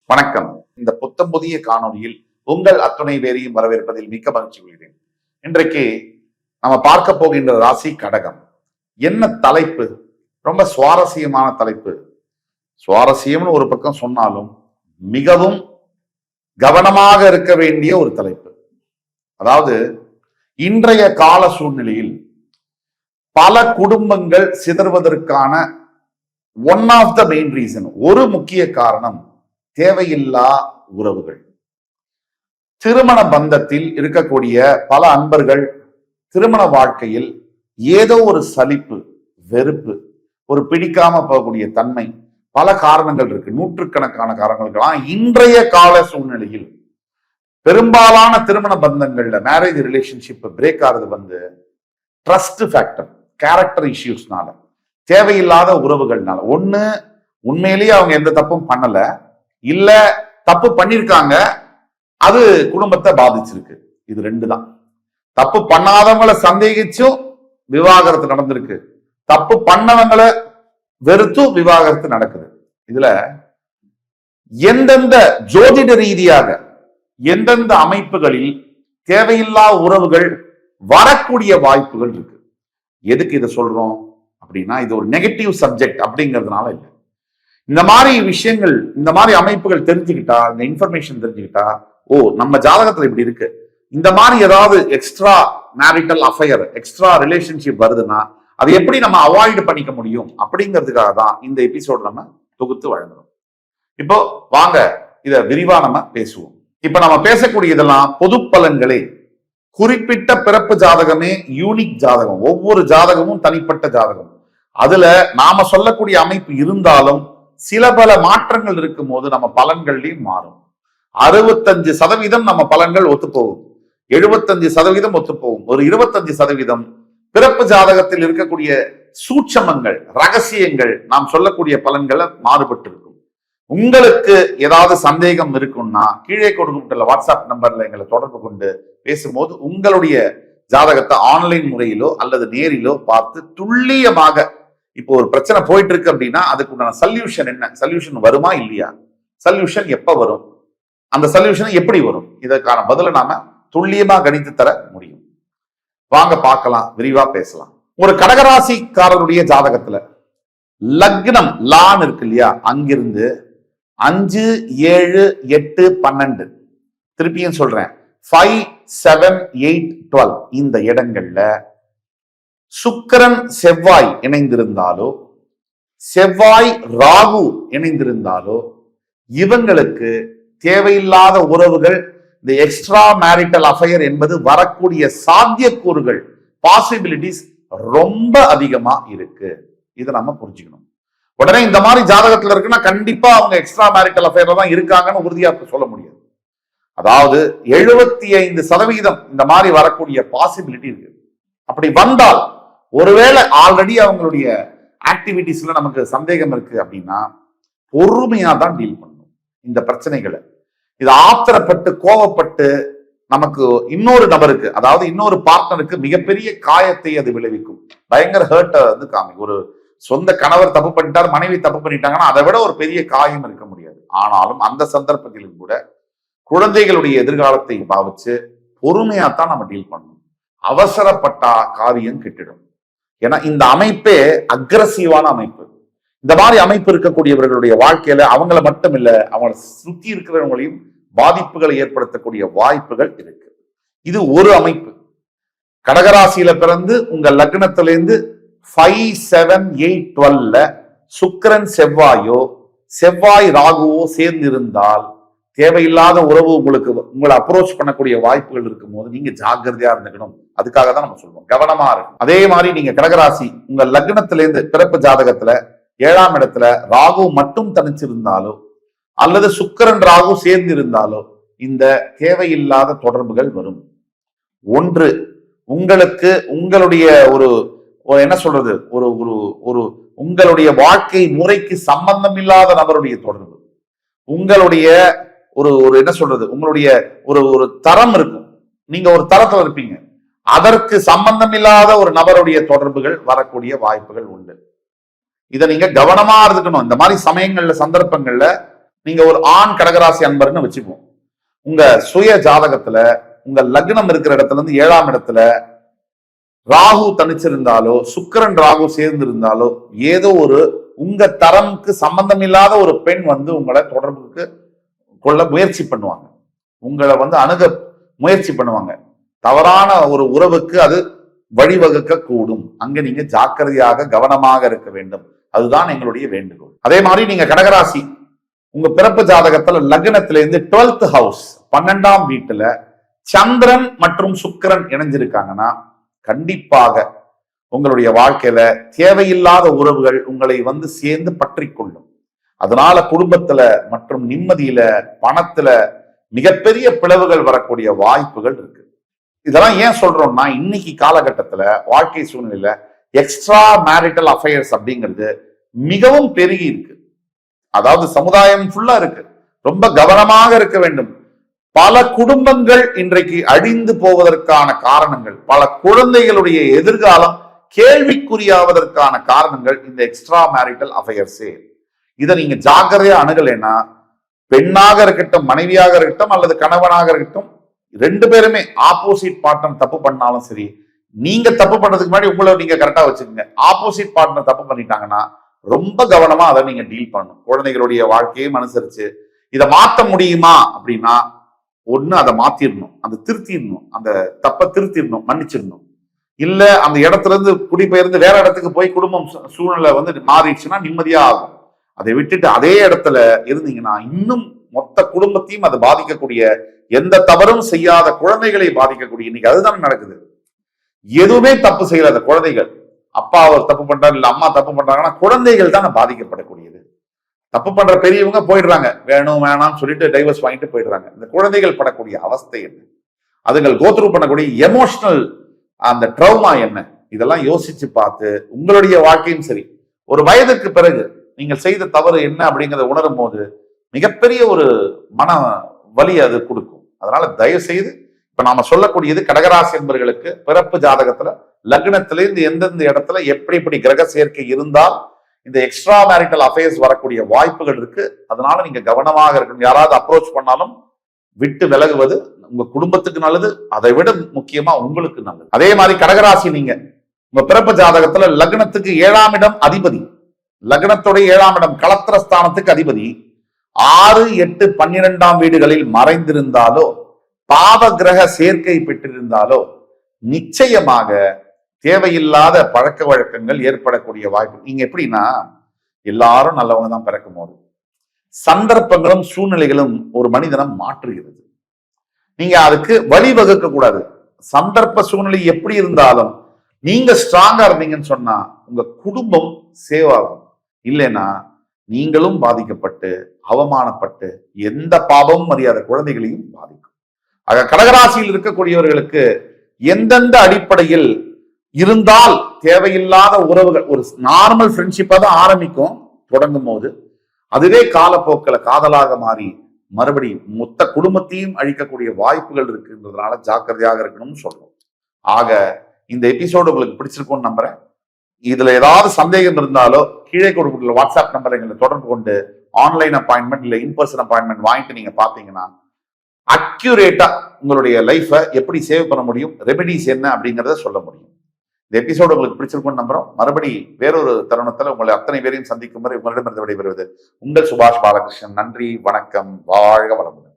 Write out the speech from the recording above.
வணக்கம். இந்த புத்தம் புதிய காணொலியில் உங்கள் அத்துணை பேரையும் வரவேற்பதில் மிக்க மகிழ்ச்சி கொள்கிறேன். இன்றைக்கு நம்ம பார்க்க போகின்ற ராசி கடகம். என்ன தலைப்பு? ரொம்ப சுவாரஸ்யமான தலைப்பு. சுவாரஸ்யம்னு ஒரு பக்கம் சொன்னாலும் மிகவும் கவனமாக இருக்க வேண்டிய ஒரு தலைப்பு. அதாவது இன்றைய கால சூழ்நிலையில் பல குடும்பங்கள் சிதறுவதற்கான one of the main reason, ஒரு முக்கிய காரணம் தேவையில்லா உறவுகள். திருமண பந்தத்தில் இருக்கக்கூடிய பல அன்பர்கள் திருமண வாழ்க்கையில் ஏதோ ஒரு சலிப்பு, வெறுப்பு, ஒரு பிடிக்காம போகக்கூடிய தன்மை, பல காரணங்கள் இருக்கு, நூற்றுக்கணக்கான காரணங்கள். இன்றைய கால சூழ்நிலையில் பெரும்பாலான திருமண பந்தங்கள்ல மேரேஜ் ரிலேஷன்ஷிப் பிரேக் ஆகுது ட்ரஸ்ட் ஃபேக்டர், கேரக்டர் இஷ்யூஸ்னால, தேவையில்லாத உறவுகள்னால. ஒண்ணு உண்மையிலேயே அவங்க எந்த தப்பும் பண்ணல, இல்ல தப்பு பண்ணிருக்காங்க, அது குடும்பத்தை பாதிச்சிருக்கு. இது ரெண்டு தான். தப்பு பண்ணாதவங்களை சந்தேகிச்சும் விவாகரத்து நடந்திருக்கு, தப்பு பண்ணவங்களை வெறுத்தும் விவாகரத்து நடக்குது. இதுல எந்தெந்த ஜோதிட ரீதியாக எந்தெந்த அமைப்புகளில் தேவையில்லா உறவுகள் வரக்கூடிய வாய்ப்புகள் இருக்கு. எதுக்கு இதை சொல்றோம் அப்படின்னா, இது ஒரு நெகட்டிவ் சப்ஜெக்ட் அப்படிங்கிறதுனால இல்லை. இந்த மாதிரி விஷயங்கள், இந்த மாதிரி அமைப்புகள் தெரிஞ்சுக்கிட்டா, இந்த இன்ஃபர்மேஷன் தெரிஞ்சுக்கிட்டா, ஓ நம்ம ஜாதகத்துல இப்படி இருக்கு, இந்த மாதிரி ஏதாவது extra marital affair, extra relationship வருதுன்னா அதை எப்படி நம்ம அவாய்ட் பண்ணிக்க முடியும் அப்படிங்கிறதுக்காக தான் இந்த எபிசோட் நம்ம தொகுத்து வழங்குறோம். இப்போ வாங்க இத விரிவா நம்ம பேசுவோம். இப்ப நம்ம பேசக்கூடிய இதெல்லாம் பொது பலன்களே. குறிப்பிட்ட பிறப்பு ஜாதகமே யூனிக் ஜாதகம், ஒவ்வொரு ஜாதகமும் தனிப்பட்ட ஜாதகம். அதுல நாம சொல்லக்கூடிய அமைப்பு இருந்தாலும் சில பல மாற்றங்கள் இருக்கும் போது நம்ம பலன்கள்லையும் மாறும். 65% நம்ம பலன்கள் ஒத்துப்போகும், 75% ஒத்துப்போகும். ஒரு 25% பிறப்பு ஜாதகத்தில் இருக்கக்கூடிய சூட்சமங்கள், ரகசியங்கள், நாம் சொல்லக்கூடிய பலன்களை மாறுபட்டு இருக்கும். உங்களுக்கு ஏதாவது சந்தேகம் இருக்கும்னா கீழே கொடுக்கப்பட்டுள்ள வாட்ஸ்அப் நம்பர்ல எங்களை தொடர்பு கொண்டு பேசும்போது உங்களுடைய ஜாதகத்தை ஆன்லைன் முறையிலோ அல்லது நேரிலோ பார்த்து துல்லியமாக, இப்போ ஒரு பிரச்சனை போயிட்டு இருக்கு அப்படின்னா அதுக்குண்டான சொல்யூஷன் என்ன, சொல்யூஷன் வருமா இல்லையா, சொல்யூஷன் எப்ப வரும், அந்த சொல்யூஷன் எப்படி வரும், இதற்கான பதில நாம துல்லியமா கணித்து தர முடியும். வாங்க பார்க்கலாம், விரிவா பேசலாம். ஒரு கடகராசிக்காரருடைய ஜாதகத்துல லக்னம் லான் இருக்கு இல்லையா, அங்கிருந்து 5, 7, 8, 12, திருப்பியும் சொல்றேன் 5, 7, 8, 12 இந்த இடங்கள்ல சுக்கிரன் செவ்வாய் இணைந்திருந்தாலோ, செவ்வாய் ராகு இணைந்திருந்தாலோ, இவங்களுக்கு தேவையில்லாத உறவுகள், இந்த எக்ஸ்ட்ரா மேரிட்டல் அஃபையர் என்பது வரக்கூடிய சாத்தியக்கூறுகள், பாசிபிலிட்டிஸ் ரொம்ப அதிகமா இருக்கு. இதை நம்ம புரிஞ்சுக்கணும். உடனே இந்த மாதிரி ஜாதகத்துல இருக்குன்னா கண்டிப்பா அவங்க எக்ஸ்ட்ரா மேரிட்டல் அஃபையர்ல தான் இருக்காங்கன்னு உறுதியா சொல்ல முடியாது. அதாவது 75% இந்த மாதிரி வரக்கூடிய பாசிபிலிட்டி இருக்கு. அப்படி வந்தால், ஒருவேளை ஆல்ரெடி அவங்களுடைய ஆக்டிவிட்டிஸ்ல நமக்கு சந்தேகம் இருக்கு அப்படின்னா பொறுமையா தான் டீல் பண்ணணும் இந்த பிரச்சனைகளை. இது ஆத்திரப்பட்டு கோவப்பட்டு நமக்கு இன்னொரு நபருக்கு, அதாவது இன்னொரு பார்ட்னருக்கு மிகப்பெரிய காயத்தை அது விளைவிக்கும், பயங்கர ஹர்ட்டை வந்து காமிக்கும். ஒரு சொந்த கணவர் தப்பு பண்ணிட்டார், மனைவி தப்பு பண்ணிட்டாங்கன்னா அதை விட ஒரு பெரிய காயம் இருக்க முடியாது. ஆனாலும் அந்த சந்தர்ப்பத்திலும் கூட குழந்தைகளுடைய எதிர்காலத்தை பாவிச்சு பொறுமையாத்தான் நம்ம டீல் பண்ணணும். அவசரப்பட்டா காரியம் கெட்டிடும். ஏன்னா இந்த அமைப்பே அக்ரஸிவான அமைப்பு. இந்த மாதிரி அமைப்பு இருக்கக்கூடியவர்களுடைய வாழ்க்கையில அவங்கள மட்டும் இல்ல, அவங்களை சுத்தி இருக்கிறவங்களையும் பாதிப்புகளை ஏற்படுத்தக்கூடிய வாய்ப்புகள் இருக்கு. இது ஒரு அமைப்பு. கடகராசியில பிறந்து உங்க லக்னத்திலிருந்து 5, 7, 8, 12 சுக்கிரன் செவ்வாயோ, செவ்வாய் ராகுவோ சேர்ந்து இருந்தால் தேவையில்லாத உறவு உங்களை அப்ரோச் பண்ணக்கூடிய வாய்ப்புகள் இருக்கும் போது நீங்க ஜாக்கிரதையா இருந்துக்கணும். அதுக்காக தான் நம்ம சொல்றோம், கவனமா இருக்கும். அதே மாதிரி நீங்க கடகராசி உங்க லக்னத்திலிருந்து பிறப்பு ஜாதகத்துல 7ஆம் இடத்துல ராகு மட்டும் தனிச்சிருந்தாலோ அல்லது சுக்கிரன் ராகு சேர்ந்து இருந்தாலோ இந்த தேவையில்லாத தொடர்புகள் வரும். ஒன்று, உங்களுக்கு உங்களுடைய ஒரு என்ன சொல்றது, ஒரு ஒரு உங்களுடைய வாழ்க்கை முறைக்கு சம்பந்தம் இல்லாத நபருடைய தொடர்பு, உங்களுடைய ஒரு என்ன சொல்றது, உங்களுடைய ஒரு தரம் இருக்கும், நீங்க ஒரு தரத்துல இருப்பீங்க, அதற்கு சம்பந்தம் இல்லாத ஒரு நபருடைய தொடர்புகள் வரக்கூடிய வாய்ப்புகள் உண்டு. இதை நீங்க கவனமா இருந்துக்கணும். இந்த மாதிரி சமயங்கள்ல, சந்தர்ப்பங்கள்ல நீங்க ஒரு ஆண் கடகராசி அன்பர்னு வச்சுக்குவோம். உங்க சுய ஜாதகத்துல உங்க லக்னம் இருக்கிற இடத்துல இருந்து 7ஆம் இடத்துல ராகு தனிச்சிருந்தாலோ சுக்கிரன் ராகு சேர்ந்திருந்தாலோ ஏதோ ஒரு உங்க தரம்க்கு சம்பந்தம் இல்லாத ஒரு பெண் வந்து உங்களை தொடர்புக்கு கொள்ள முயற்சி பண்ணுவாங்க, உங்களை வந்து அணுக முயற்சி பண்ணுவாங்க. தவறான ஒரு உறவுக்கு அது வழிவகுக்க கூடும். அங்க நீங்க ஜாக்கிரதையாக கவனமாக இருக்க வேண்டும். அதுதான் எங்களுடைய வேண்டுகோள். அதே மாதிரி நீங்க கடகராசி உங்க பிறப்பு ஜாதகத்துல லக்னத்துல இருந்து 12th ஹவுஸ் 12ஆம் வீட்டுல சந்திரன் மற்றும் சுக்கிரன் இணைஞ்சிருக்காங்கன்னா கண்டிப்பாக உங்களுடைய வாழ்க்கையில தேவையில்லாத உறவுகள் உங்களை வந்து சேர்ந்து பற்றி கொள்ளும். அதனால குடும்பத்துல மற்றும் நிம்மதியில பணத்துல மிகப்பெரிய பிளவுகள் வரக்கூடிய வாய்ப்புகள் இருக்கு. இதெல்லாம் ஏன் சொல்றோம்னா இன்னைக்கு காலகட்டத்துல வாழ்க்கை சூழ்நிலையில எக்ஸ்ட்ரா மேரிட்டல் அஃபேர்ஸ் அப்படிங்கிறது மிகவும் பெருகி இருக்கு. அதாவது சமுதாயம் ஃபுல்லா இருக்கு. ரொம்ப கவனமாக இருக்க வேண்டும். பல குடும்பங்கள் இன்றைக்கு அழிந்து போவதற்கான காரணங்கள், பல குழந்தைகளுடைய எதிர்காலம் கேள்விக்குறியாவதற்கான காரணங்கள் இந்த எக்ஸ்ட்ரா மேரிட்டல் அஃபேர்ஸே. இதை நீங்க ஜாக்கிரதையா அணுகலைன்னா பெண்ணாக இருக்கட்டும், மனைவியாக இருக்கட்டும் அல்லது கணவனாக இருக்கட்டும், 2 பேருமே ஆப்போசிட் பார்ட்னர் தப்பு பண்ணாலும் சரி, நீங்க தப்பு பண்றதுக்கு முன்னாடி உங்களை நீங்க கரெக்டா வச்சுக்கோங்க. ஆப்போசிட் பார்ட்னர் தப்பு பண்ணிட்டாங்கன்னா ரொம்ப கவனமா அதை நீங்க டீல் பண்ணணும். குழந்தைகளுடைய வாழ்க்கையும் அனுசரிச்சு இதை மாற்ற முடியுமா அப்படின்னா ஒண்ணு அதை மாத்திரணும், அதை திருத்திடணும், அந்த தப்பை திருத்திடணும், மன்னிச்சிடணும். இல்ல அந்த இடத்துல இருந்து குடிபெயர்ந்து வேற இடத்துக்கு போய் குடும்பம் சூழ்நிலை வந்து மாறிடுச்சுன்னா நிம்மதியா ஆகும். அதை விட்டுட்டு அதே இடத்துல இருந்தீங்கன்னா இன்னும் மொத்த குடும்பத்தையும் அது பாதிக்கக்கூடிய, எந்த தவறும் செய்யாத குழந்தைகளை பாதிக்கக்கூடிய, இன்னைக்கு அதுதான் நடக்குது. எதுவுமே தப்பு செய்யல குழந்தைகள், அப்பா அவர் தப்பு பண்றாரு இல்ல அம்மா தப்பு பண்றாங்கன்னா குழந்தைகள் தான் பாதிக்கப்படக்கூடியது. தப்பு பண்ற பெரியவங்க போயிடுறாங்க, வேணும் வேணாம்னு சொல்லிட்டு டைவர்ஸ் வாங்கிட்டு போயிடுறாங்க. இந்த குழந்தைகள் படக்கூடிய அவஸ்தை என்ன, அதுகள் கோத்ரூ பண்ணக்கூடிய எமோஷனல் அந்த ட்ரௌமா என்ன, இதெல்லாம் யோசிச்சு பார்த்து உங்களுடைய வாழ்க்கையும் சரி, ஒரு வயதுக்கு பிறகு நீங்கள் செய்த தவறு என்ன அப்படிங்கிறத உணரும் போது மிகப்பெரிய ஒரு மன வலி அது கொடுக்கும். அதனால தயவு செய்து இப்ப நாம சொல்லக்கூடியது கடகராசி என்பவர்களுக்கு பிறப்பு ஜாதகத்துல லக்னத்திலிருந்து எந்தெந்த இடத்துல எப்படி எப்படி கிரக சேர்க்கை இருந்தால் இந்த எக்ஸ்ட்ரா மேரிட்டல் அஃபேர்ஸ் வரக்கூடிய வாய்ப்புகள் இருக்கு. அதனால நீங்க கவனமாக இருக்கணும். யாராவது அப்ரோச் பண்ணாலும் விட்டு விலகுவது உங்க குடும்பத்துக்கு நல்லது, அதை விட முக்கியமா உங்களுக்கு நல்லது. அதே மாதிரி கடகராசி நீங்க உங்க பிறப்பு ஜாதகத்துல லக்னத்துக்கு 7ஆம் இடம் அதிபதி, லக்னத்துடைய 7ஆம் இடம் களத்திரஸ்தானத்துக்கு அதிபதி 6, 8, 12ஆம் வீடுகளில் மறைந்திருந்தாலோ பாவ கிரக சேர்க்கை பெற்றிருந்தாலோ நிச்சயமாக தேவையில்லாத பழக்க வழக்கங்கள் ஏற்படக்கூடிய வாய்ப்பு. நீங்க எப்படின்னா எல்லாரும் நல்லவங்க தான் பிறக்கும் போது சந்தர்ப்பங்களும் சூழ்நிலைகளும் ஒரு மனிதனை மாற்றுகிறது. நீங்க அதுக்கு வழிவகுக்க கூடாது. சந்தர்ப்ப சூழ்நிலை எப்படி இருந்தாலும் நீங்க ஸ்ட்ராங்கா இருந்தீங்கன்னு சொன்னா உங்க குடும்பம் சேவ் ஆகும். இல்லைன்னா நீங்களும் பாதிக்கப்பட்டு அவமானப்பட்டு எந்த பாவமும் அறியாத குழந்தைகளையும் பாதிக்கும். ஆக கடகராசியில் இருக்கக்கூடியவர்களுக்கு எந்தெந்த அடிப்படையில் இருந்தால் தேவையில்லாத உறவுகள், ஒரு நார்மல் ஃப்ரெண்ட்ஷிப்பா தான் ஆரம்பிக்கும் தொடங்கும் போது, அதுவே காலப்போக்கில் காதலாக மாறி மறுபடி மொத்த குடும்பத்தையும் அழிக்கக்கூடிய வாய்ப்புகள் இருக்குன்றதுனால ஜாக்கிரதையாக இருக்கணும்னு சொல்றோம். ஆக இந்த எபிசோடு உங்களுக்கு பிடிச்சிருக்கும்னு நம்புறேன். இதுல ஏதாவது சந்தேகம் இருந்தாலோ கீழே கொடுக்கக்கூடிய வாட்ஸ்அப் நம்பர் எங்களை தொடர்பு கொண்டு ஆன்லைன் அப்பாயின்மெண்ட் இல்ல இன்பர்சன் அப்பாயின்மெண்ட் வாங்கிட்டு நீங்க பாத்தீங்கன்னா அக்யூரேட்டா உங்களுடைய லைஃபை எப்படி சேவ் பண்ண முடியும், ரெமெடிஸ் என்ன அப்படிங்கிறத சொல்ல முடியும். இந்த எபிசோடு உங்களுக்கு பிடிச்சிருக்கும்னு நம்புறோம். மறுபடி வேறொரு தருணத்துல உங்களை அத்தனை பேரையும் சந்திக்கும் வரை உங்களிடமிருந்து விடைபெறுவது உங்கள் சுபாஷ் பாலகிருஷ்ணன். நன்றி, வணக்கம், வாழ்க வளமுடன்.